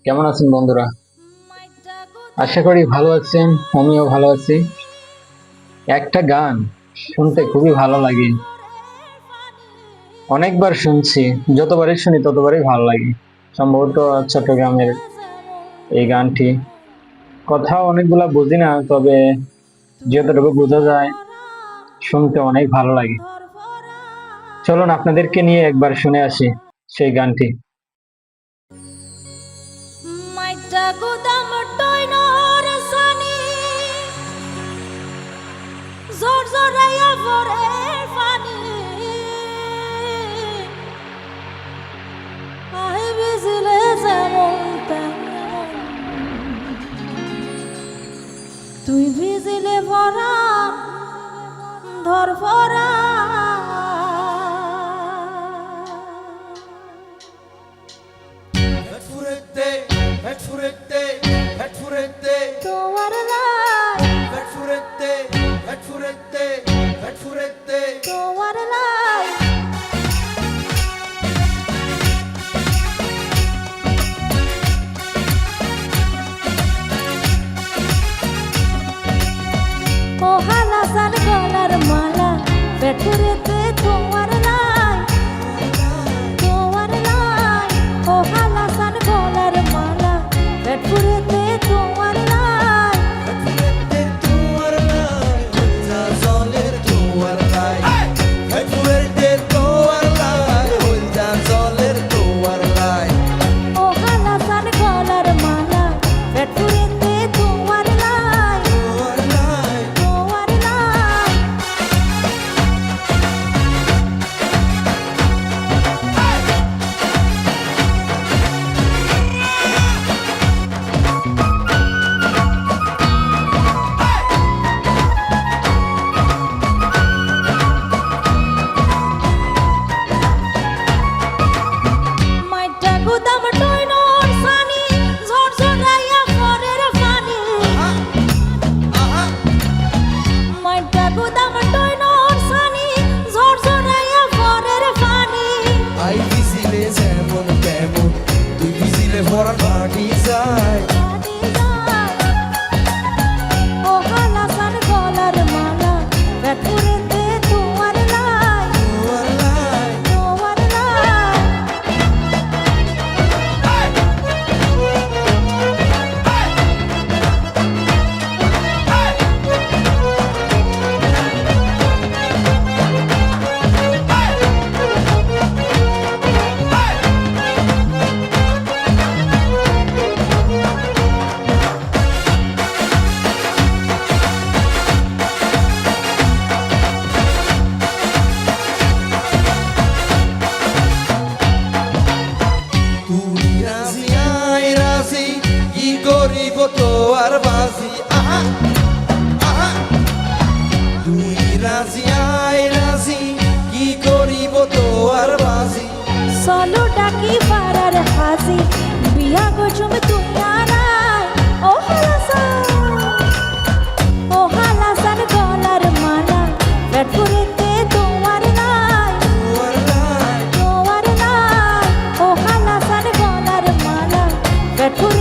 কেমন আছেন বন্ধুরা? আশা করি ভালো আছেন। আমিও ভালো আছি। একটা গান শুনতে খুবই ভালো লাগে, অনেকবার শুনছি। যতবারই শুনি ততবারই ভালো লাগে। সম্ভবত চট্টগ্রামের এই গানটি। কথা অনেকগুলা বুঝি না, তবে যতটুকু বোঝা যায় শুনতে অনেক ভালো লাগে। চলুন আপনাদেরকে নিয়ে একবার শুনে আসি সেই গানটি। মাইটা গুদাম টইনর সানি জোর জোরাইয়া ভরে পানি আই বিজলে যেমন তুই ভিজিলে ভরা ধর ভরা তোমার তোমার লাই ও হালাসান গলার মালা পেটুরেতে তোমার লাই ও হালাসান গলার মালা পেটুরেতে তোমার লাই ও হালাসান গলার মালা পেটুরেতে তোমার লাই তোমার লাই মাইটা গুদাম টইনর সানি ঝরঝরাইয়া পরের পানি মাইটা গুদাম টইনর সানি ঝরঝরাইয়া পরের পানি আই ভিজিলে যেমন তেমন তুই ভিজিলে ভরা পাটি যায় পানি যায় ও হালাসান গলার মালা পেটুরেতে তোমার লাই তোমার লাই তোমার লাই তুই রাজি আই রাজি কি করিব তো আর বাজি আহা আহা তুই রাজি আই রাজি কি করিব তো আর বাজি চলো ডাকি পারার হাজি বিয়া গজম তুমিয়ারাই ও হালাসান গলার মালা পেটুরেতে তোমার লাই তোমার লাই তোমার লাই ও হালাসান গলার মালা পেটুরে